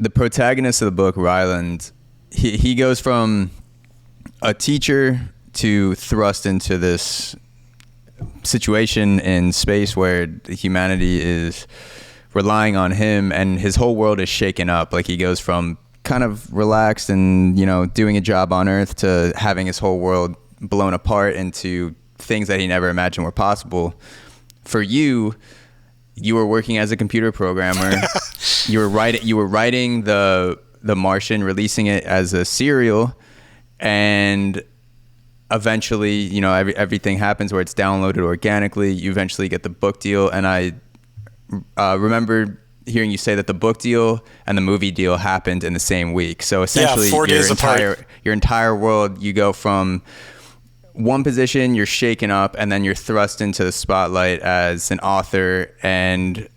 the protagonist of the book, Ryland, he goes from a teacher to thrust into this situation in space where humanity is relying on him, and his whole world is shaken up. Like, he goes from kind of relaxed and, you know, doing a job on Earth to having his whole world blown apart into things that he never imagined were possible. For you, you were working as a computer programmer. You were writing the Martian, releasing it as a serial, and eventually, you know, everything happens where it's downloaded organically. You eventually get the book deal, and I remember hearing you say that the book deal and the movie deal happened in the same week. So essentially, 4 days apart. Your entire world, you go from one position, you're shaken up, and then you're thrust into the spotlight as an author, and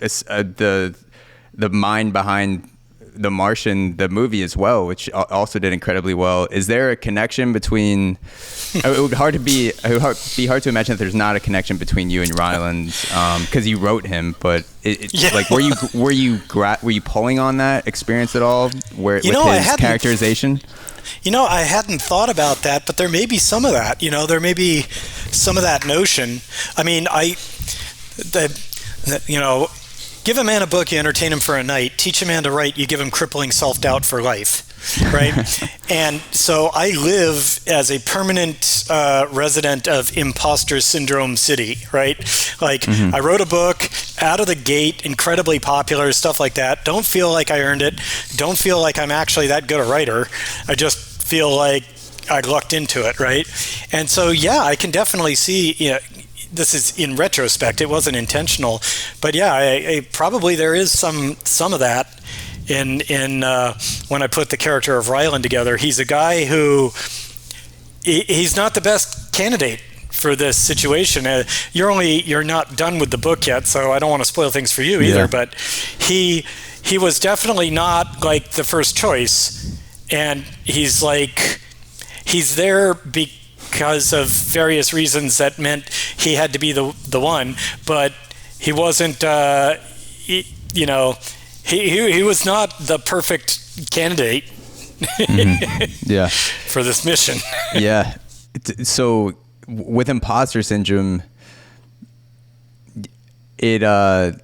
it's the mind behind the Martian, the movie as well, which also did incredibly well. Is there a connection between? It would be hard to imagine that there's not a connection between you and Ryland, because you wrote him. But like, were you pulling on that experience at all? With his characterization? You know, I hadn't thought about that, but there may be some of that. You know, there may be some of that notion. I mean, give a man a book, you entertain him for a night. Teach a man to write, you give him crippling self-doubt for life, right? And so I live as a permanent resident of Impostor Syndrome City, right? Like, I wrote a book out of the gate, incredibly popular, stuff like that. Don't feel like I earned it. Don't feel like I'm actually that good a writer. I just feel like I lucked into it, right? And so, yeah, I can definitely see, you know, this is in retrospect, it wasn't intentional, but yeah, I probably there is some of that in when I put the character of Ryland together. He's a guy who he's not the best candidate for this situation. You're not done with the book yet, so I don't want to spoil things for you either. But he was definitely not like the first choice, and he's there because of various reasons that meant he had to be the one, but he wasn't. He was not the perfect candidate. Yeah. For this mission. Yeah. So with imposter syndrome, it's a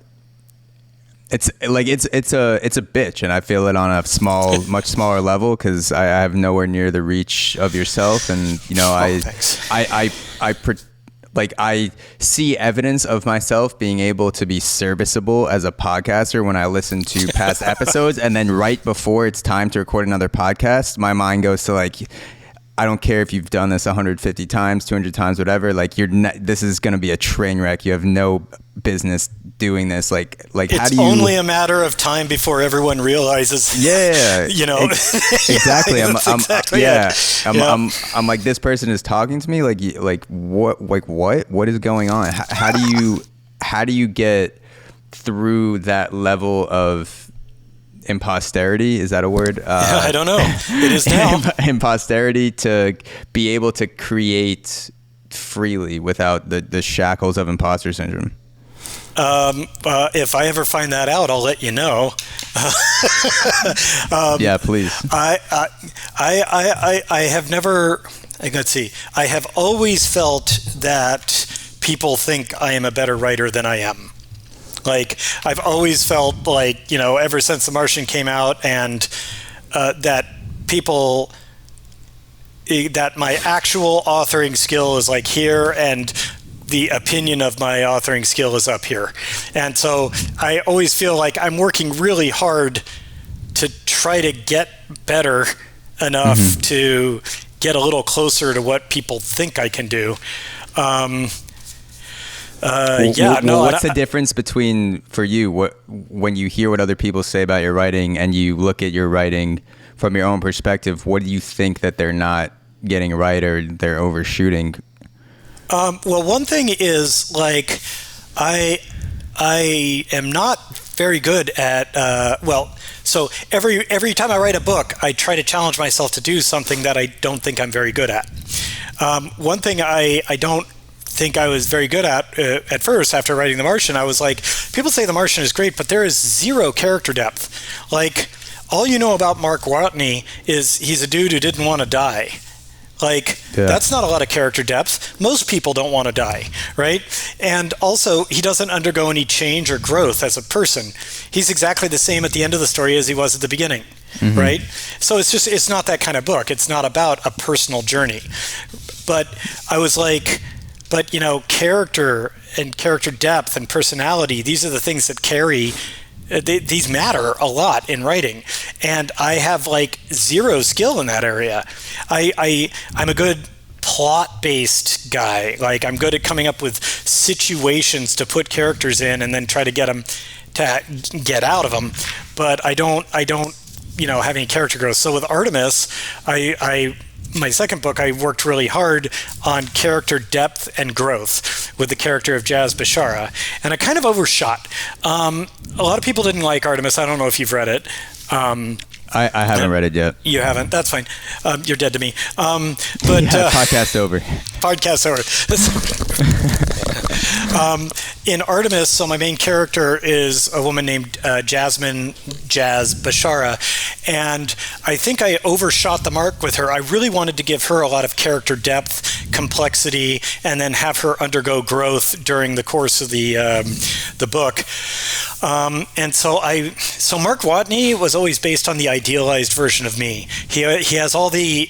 bitch, and I feel it on a much smaller level because I have nowhere near the reach of yourself, and you know, I see evidence of myself being able to be serviceable as a podcaster when I listen to past episodes, and then right before it's time to record another podcast, my mind goes to like, I don't care if you've done this 150 times, 200 times, whatever. Like, this is going to be a train wreck. You have no business doing this. Like it's how do you? Only a matter of time before everyone realizes. Yeah, you know. Exactly. I'm like, this person is talking to me. What is going on? How do you get through that level of imposterity? Is that a word? I don't know. It is now. Imposterity, to be able to create freely without the shackles of imposter syndrome. If I ever find that out, I'll let you know. Yeah, please. I have never. Let's see. I have always felt that people think I am a better writer than I am. Like, I've always felt like, you know, ever since The Martian came out, and that my actual authoring skill is like here, and the opinion of my authoring skill is up here. And so I always feel like I'm working really hard to try to get better enough to get a little closer to what people think I can do. What's the difference between, for you, when you hear what other people say about your writing and you look at your writing from your own perspective, what do you think that they're not getting right or they're overshooting? Well, one thing is, like, I am not very good at, so every time I write a book, I try to challenge myself to do something that I don't think I'm very good at. One thing I don't think I was very good at first after writing The Martian, I was like, people say The Martian is great, but there is zero character depth. Like, all you know about Mark Watney is he's a dude who didn't want to die. Like, that's not a lot of character depth. Most people don't want to die, right? And also, he doesn't undergo any change or growth as a person. He's exactly the same at the end of the story as he was at the beginning, right? So it's not that kind of book. It's not about a personal journey. But I was like, but, character and character depth and personality, these are the things that carry. These matter a lot in writing, and I have like zero skill in that area. I'm a good plot-based guy. Like, I'm good at coming up with situations to put characters in and then try to get them to get out of them. But I don't have any character growth. So with Artemis, my second book, I worked really hard on character depth and growth with the character of Jazz Bashara, and I kind of overshot. A lot of people didn't like Artemis. I don't know if you've read it. I haven't read it yet. You haven't? That's fine. You're dead to me. Podcast over. Podcast over. In Artemis, so my main character is a woman named Jazz Bashara, and I think I overshot the mark with her. I really wanted to give her a lot of character depth, complexity, and then have her undergo growth during the course of the book. And so Mark Watney was always based on the idealized version of me. He has all the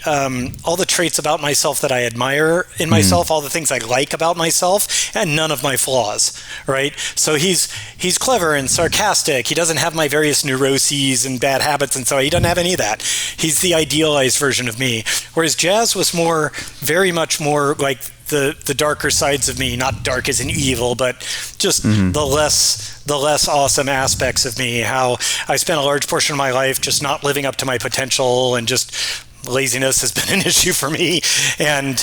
traits about myself that I admire in myself, all the things I like about myself, and none of my flaws, right? So he's clever and sarcastic. He doesn't have my various neuroses and bad habits, and so he doesn't have any of that. He's the idealized version of me. Whereas Jazz was very much more like the darker sides of me, not dark as in evil, but just the less awesome aspects of me. How I spent a large portion of my life just not living up to my potential, and just laziness has been an issue for me, and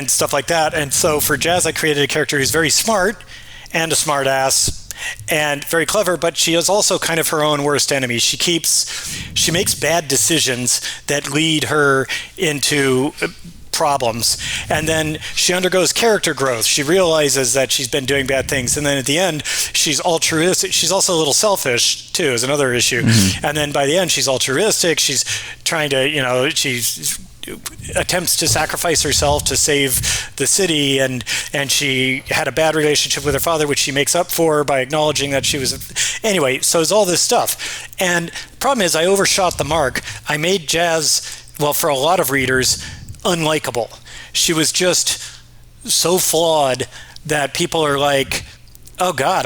stuff like that. And so for Jazz, I created a character who's very smart and a smart ass and very clever, but she is also kind of her own worst enemy. She makes bad decisions that lead her into problems, and then she undergoes character growth. She realizes that she's been doing bad things, and then at the end she's altruistic. She's also a little selfish too, is another issue. And then by the end she's altruistic. She's trying to, she attempts to sacrifice herself to save the city, and she had a bad relationship with her father, which she makes up for by acknowledging that she was anyway. So it's all this stuff, and the problem is I overshot the mark. I made Jazz, for a lot of readers, unlikable. She was just so flawed that people are like, oh God,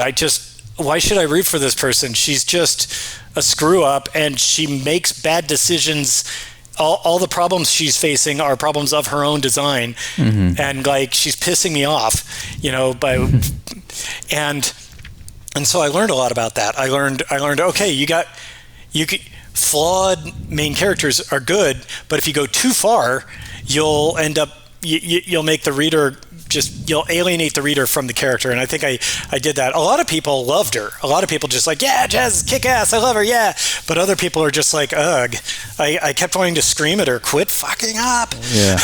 why should I root for this person? She's just a screw up, and she makes bad decisions. All the problems she's facing are problems of her own design, and like she's pissing me off, and so I learned a lot about that. I learned okay, flawed main characters are good, but if you go too far, you'll end up you'll make the reader you'll alienate the reader from the character. And I think I did that. A lot of people loved her. A lot of people just like, yeah, Jazz is kick-ass, I love her, yeah. But other people are just like, ugh. I kept wanting to scream at her, quit fucking up. Yeah.